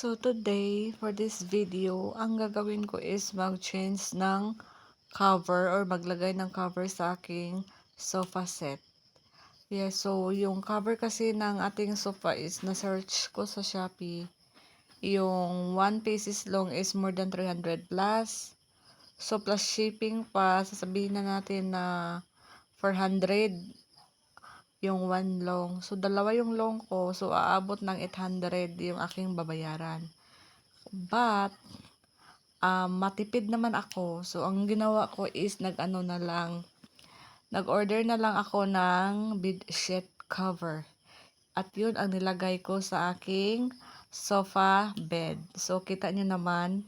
So today, for this video, ang gagawin ko is mag-change ng cover or maglagay ng cover sa aking sofa set. Yeah, so yung cover kasi ng ating sofa is na-search ko sa Shopee. Yung 1 pieces long is more than 300 plus. So plus shipping pa, sasabihin na natin na 400 yung 1 long. So dalawa yung long ko, so aabot ng 800 yung aking babayaran. But matipid naman ako. So, ang ginawa ko is nag-order na lang ako ng bedsheet cover. At yun ang nilagay ko sa aking sofa bed. So, kita nyo naman.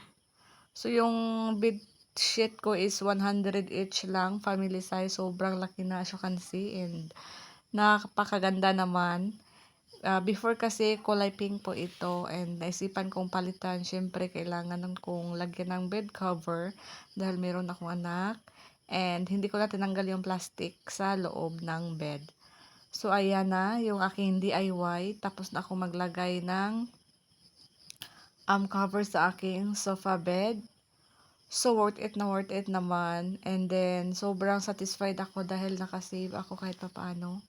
So, yung bedsheet ko is 100 each lang, family size. Sobrang laki na, as you can see. And napakaganda naman. Before kasi kulay pink po ito and naisipan kong palitan. Syempre, kailangan kong lagyan ng bed cover dahil meron akong anak and hindi ko na tinanggal yung plastic sa loob ng bed. So, ayan na yung aking DIY. Tapos na ako maglagay ng cover sa aking sofa bed. So, worth it naman. And then, sobrang satisfied ako dahil nakasave ako kahit papaano.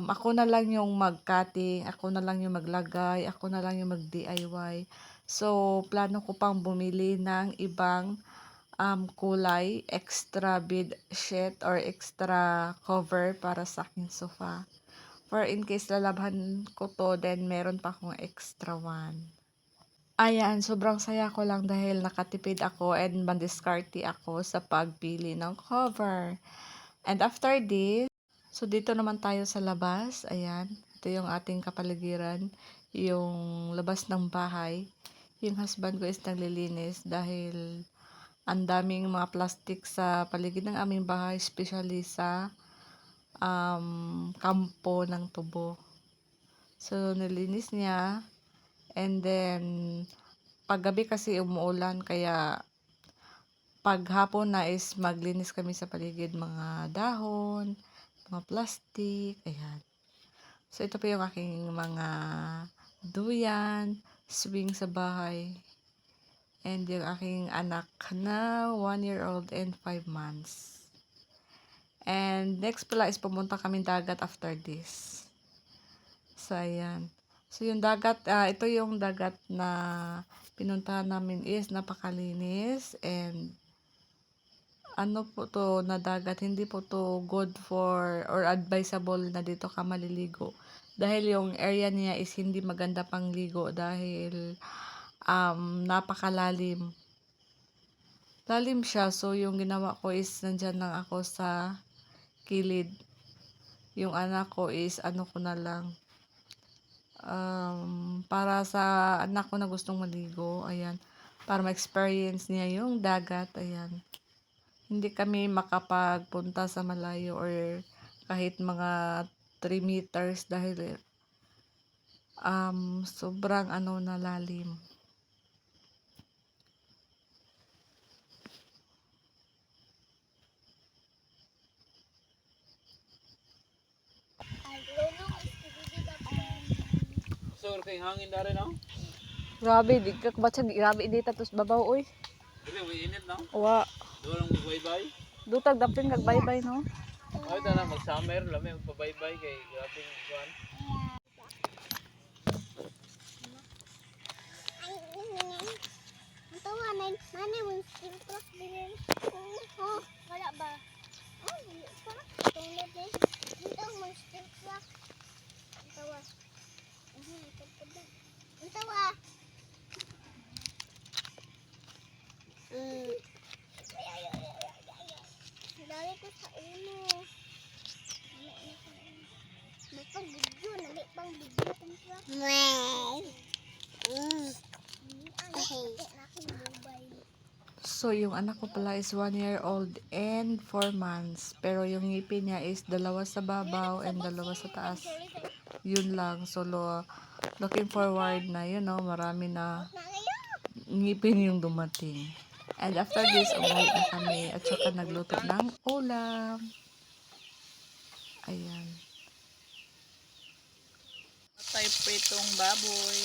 Ako na lang yung mag-cutting, ako na lang yung maglagay, ako na lang yung mag-DIY. So, plano ko pang bumili ng ibang kulay, extra bed sheet or extra cover para sa aking sofa. For in case lalabhan ko to, then meron pa akong extra one. Ayan, sobrang saya ko lang dahil nakatipid ako and mandiskarte ako sa pagpili ng cover. And after this, so dito naman tayo sa labas. Ayan, ito yung ating kapaligiran, yung labas ng bahay. Yung husband ko is naglilinis dahil ang daming mga plastic sa paligid ng aming bahay, especially sa kampo ng tubo. So, nilinis niya. And then, paggabi kasi umuulan, kaya paghapon na is maglinis kami sa paligid, mga dahon, mga plastic, ayan. So, ito po yung aking mga duyan, swing sa bahay, and yung aking anak na 1-year-old and 5 months. And next pala is pumunta kami dagat after this. So, ayan. So, yung dagat, ito yung dagat na pinuntahan namin is napakalinis and ano po to na dagat, hindi po to good for or advisable na dito ka maliligo. Dahil yung area niya is hindi maganda pang ligo dahil napakalalim. Lalim siya, so yung ginawa ko is nandyan lang ako sa kilid. Yung anak ko is ano ko na lang, para sa anak ko na gustong maligo, ayan, para ma-experience niya yung dagat, ayan. Hindi kami makapagpunta sa malayo or kahit mga 3 meters dahil sobrang na lalim. So, kay hangin na rin, no? Grabe, di ka ba't grabe dito tapos babaw oy. Dili, may init, no? Wa, Doon lang mag-bye-bye. dutag dapin kag bye-bye no. Ay, ito na, mag-summer, lami, magpa-bye-bye kay grabing kuhan. Ito nga, nanay mo yung truck din. Oh, wala ba? Oh, wala pa. Tulad din. Ito mo yung truck. Ito ah. Ito ah. Dali ko sa ulo. May pang video, nali pang video ng truck. So, yung anak ko pala is 1-year-old and 4 months. Pero yung ngipin niya is 2 sa babaw and 2 sa taas. Yun lang. So, looking forward na, marami na ngipin yung dumating. And after this, umuwi na kami at saka nagluto ng ulam. Ayan. Tayo pritong baboy.